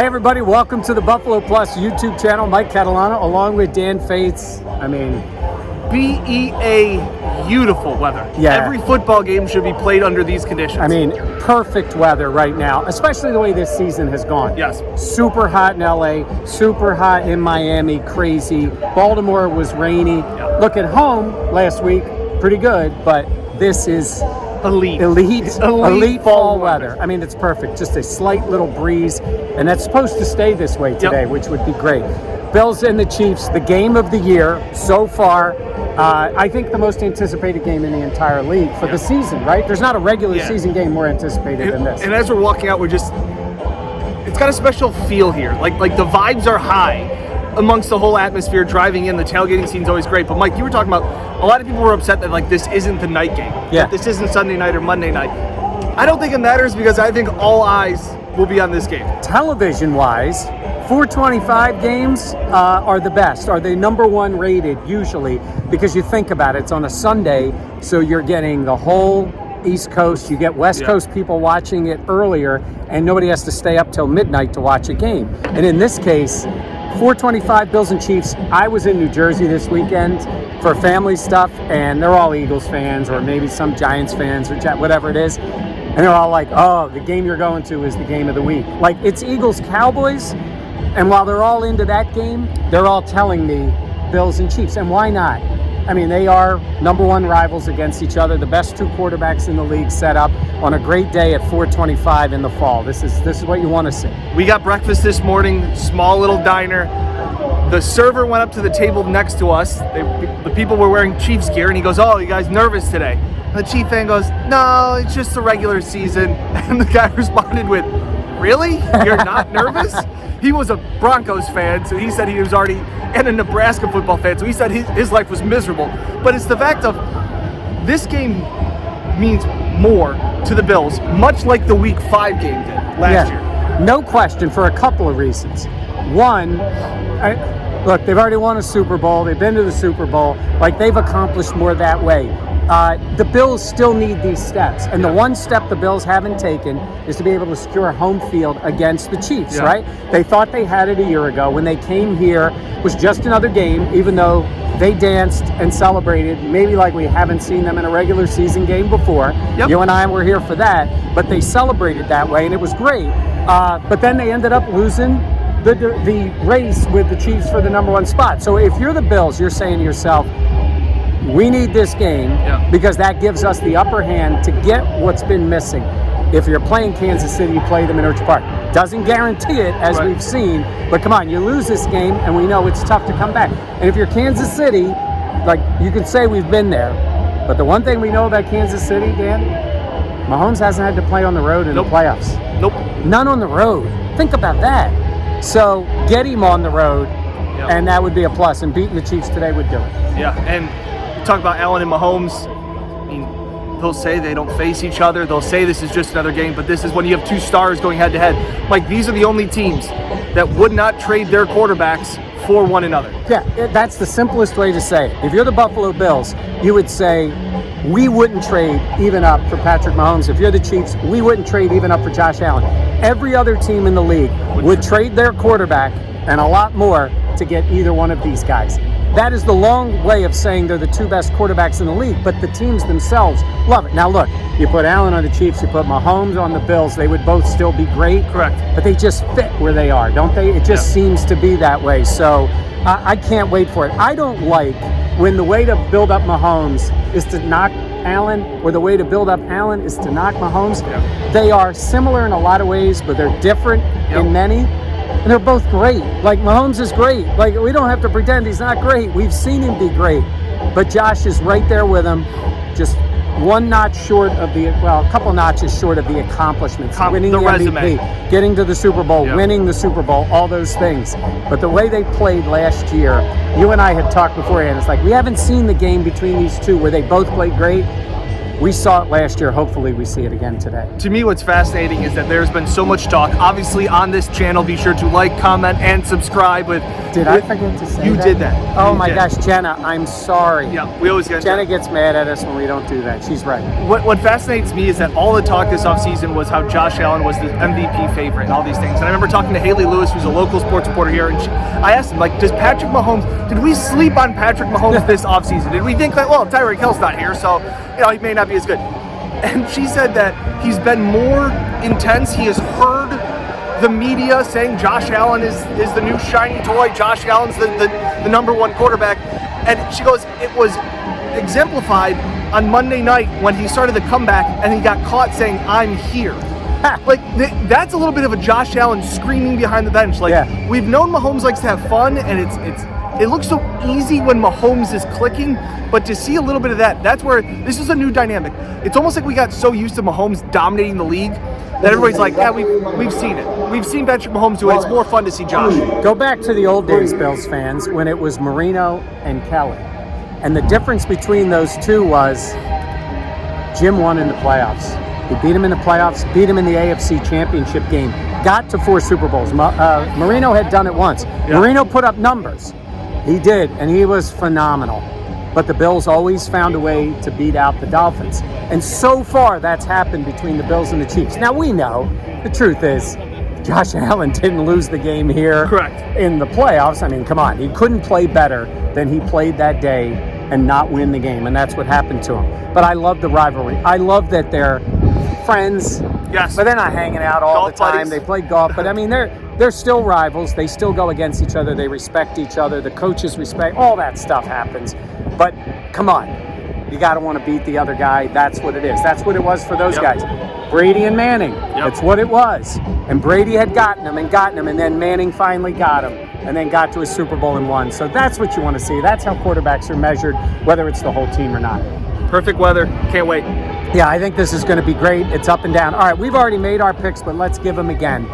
Hey everybody, welcome to the Buffalo Plus YouTube channel. Mike Catalana along with Dan Fetes. Beautiful weather. Yeah. Every football game should be played under these conditions. Perfect weather right now, especially the way this season has gone. Yes. Super hot in LA, super hot in Miami, crazy. Baltimore was rainy. Yeah. Look, at home last week, pretty good, but this is elite fall weather. It's perfect. Just a slight little breeze, and that's supposed to stay this way today, which would be great. Bills and the Chiefs, the game of the year so far. I think the most anticipated game in the entire league for the season, right? There's not a regular season game more anticipated than this. And as we're walking out, it's got a special feel here. Like the vibes are high amongst the whole atmosphere driving in. The tailgating scene's always great. But Mike, you were talking about a lot of people were upset that this isn't the night game. Yeah. That this isn't Sunday night or Monday night. I don't think it matters because I think all eyes will be on this game. Television-wise, 425 games are the best, are they number one rated usually, because you think about it, it's on a Sunday, so you're getting the whole East Coast, you get West Coast people watching it earlier, and nobody has to stay up till midnight to watch a game. And in this case, 425 Bills and Chiefs. I was in New Jersey this weekend for family stuff, and they're all Eagles fans, or maybe some Giants fans, or whatever it is. And they're all like, oh, the game you're going to is the game of the week. Like, it's Eagles-Cowboys, and while they're all into that game, they're all telling me Bills and Chiefs. And why not? They are number one rivals against each other. The best two quarterbacks in the league set up on a great day at 425 in the fall. This is what you want to see. We got breakfast this morning, small little diner. The server went up to the table next to us. The people were wearing Chiefs gear, and he goes, oh, you guys nervous today? And the Chief fan goes, no, it's just the regular season. And the guy responded with, really? You're not nervous? He was a Broncos fan, so he said he was already, and a Nebraska football fan, so he said his life was miserable. But it's the fact of this game means more to the Bills, much like the Week 5 game did last year. No question, for a couple of reasons. One, look, they've already won a Super Bowl. They've been to the Super Bowl. They've accomplished more that way. The Bills still need these steps. And the one step the Bills haven't taken is to be able to secure home field against the Chiefs, right? They thought they had it a year ago. When they came here, it was just another game, even though they danced and celebrated, maybe like we haven't seen them in a regular season game before. You and I were here for that, but they celebrated that way, and it was great. But then they ended up losing the race with the Chiefs for the number one spot. So if you're the Bills, you're saying to yourself, we need this game because that gives us the upper hand to get what's been missing. If you're playing Kansas City, you play them in Orchard Park. Doesn't guarantee it, as we've seen, but come on, you lose this game, and we know it's tough to come back. And if you're Kansas City, you can say we've been there, but the one thing we know about Kansas City, Dan, Mahomes hasn't had to play on the road in the playoffs. None on the road. Think about that. So get him on the road, and that would be a plus, and beating the Chiefs today would do it. Yeah, and talk about Allen and Mahomes. They'll say they don't face each other. They'll say this is just another game, but this is when you have two stars going head to head. These are the only teams that would not trade their quarterbacks for one another. Yeah, that's the simplest way to say it. If you're the Buffalo Bills, you would say, we wouldn't trade even up for Patrick Mahomes. If you're the Chiefs, we wouldn't trade even up for Josh Allen. Every other team in the league would trade their quarterback and a lot more to get either one of these guys. That is the long way of saying they're the two best quarterbacks in the league, but the teams themselves love it. Now look, you put Allen on the Chiefs, you put Mahomes on the Bills, they would both still be great. Correct. But they just fit where they are, don't they? It just seems to be that way. So I can't wait for it. I don't like when the way to build up Mahomes is to knock Allen, or the way to build up Allen is to knock Mahomes. They are similar in a lot of ways, but they're different in many. And they're both great. Mahomes is great. We don't have to pretend he's not great. We've seen him be great. But Josh is right there with him, just one notch short of a couple notches short of the accomplishments. Winning the MVP, getting to the Super Bowl, winning the Super Bowl, all those things. But the way they played last year, you and I had talked beforehand, it's we haven't seen the game between these two where they both played great. We saw it last year. Hopefully we see it again today. To me, what's fascinating is that there's been so much talk. Obviously, on this channel, be sure to like, comment, and subscribe. Did I forget to say you that? did that. Oh You my did. gosh, Jenna, I'm sorry. Yeah, we always get Jenna gets mad at us when we don't do that. She's right. What fascinates me is that all the talk this offseason was how Josh Allen was the MVP favorite and all these things. And I remember talking to Haley Lewis, who's a local sports reporter here, and I asked him, like, did we sleep on Patrick Mahomes this offseason? Did we think that, well, Tyreek Hill's not here, so, he may not be as good? And she said that he's been more intense. He has heard the media saying Josh Allen is the new shiny toy. Josh Allen's the number one quarterback. And she goes, it was exemplified on Monday night when he started the comeback and he got caught saying, I'm here. Like, that's a little bit of a Josh Allen screaming behind the bench. Like, yeah. We've known Mahomes likes to have fun, and it looks so easy when Mahomes is clicking, but to see a little bit of that's where this is a new dynamic. It's almost like we got so used to Mahomes dominating the league that everybody's like, yeah, we've seen it. We've seen Patrick Mahomes do it. It's more fun to see Josh. Go back to the old days, Bills fans, when it was Marino and Kelly. And the difference between those two was Jim won in the playoffs. He beat him in the playoffs, beat him in the AFC Championship game, got to 4 Super Bowls. Marino had done it once. Yeah. Marino put up numbers. He did, and he was phenomenal. But the Bills always found a way to beat out the Dolphins. And so far, that's happened between the Bills and the Chiefs. Now, we know, the truth is, Josh Allen didn't lose the game here. Correct. In the playoffs. I mean, come on. He couldn't play better than he played that day and not win the game, and that's what happened to him. But I love the rivalry. I love that they're friends. Yes. But they're not hanging out all Golf the time. buddies. They play golf. But, I mean, they're still rivals. They still go against each other. They respect each other. The coaches respect. All that stuff happens. But, come on. You got to want to beat the other guy. That's what it is. That's what it was for those guys. Brady and Manning. That's what it was. And Brady had gotten him, and then Manning finally got him, and then got to a Super Bowl and won. So that's what you want to see. That's how quarterbacks are measured, whether it's the whole team or not. Perfect weather. Can't wait. Yeah, I think this is going to be great. It's up and down. All right, we've already made our picks, but let's give them again.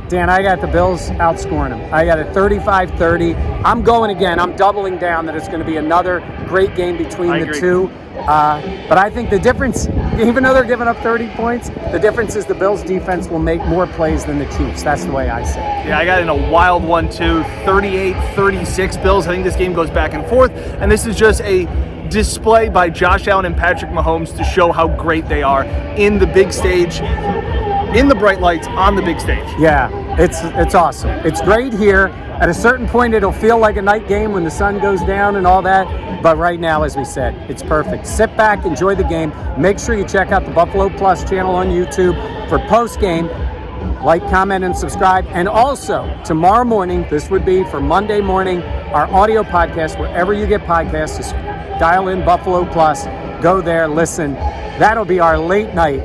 Dan, I got the Bills outscoring them. I got it 35-30. I'm going again. I'm doubling down that it's going to be another great game between the two. But I think the difference, even though they're giving up 30 points, the difference is the Bills' defense will make more plays than the Chiefs. That's the way I see it. Yeah, I got in a wild one, too. 38-36 Bills. I think this game goes back and forth. And this is just a display by Josh Allen and Patrick Mahomes to show how great they are in the big stage, in the bright lights, on the big stage. Yeah, it's awesome. It's great here. At a certain point, it'll feel like a night game when the sun goes down and all that. But right now, as we said, it's perfect. Sit back, enjoy the game. Make sure you check out the Buffalo Plus channel on YouTube for post-game. Like, comment, and subscribe. And also, tomorrow morning, this would be for Monday morning, our audio podcast, wherever you get podcasts, just dial in Buffalo Plus. Go there, listen. That'll be our late night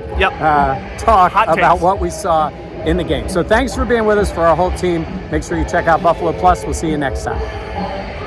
talk about what we saw in the game. So thanks for being with us for our whole team. Make sure you check out Buffalo Plus. We'll see you next time.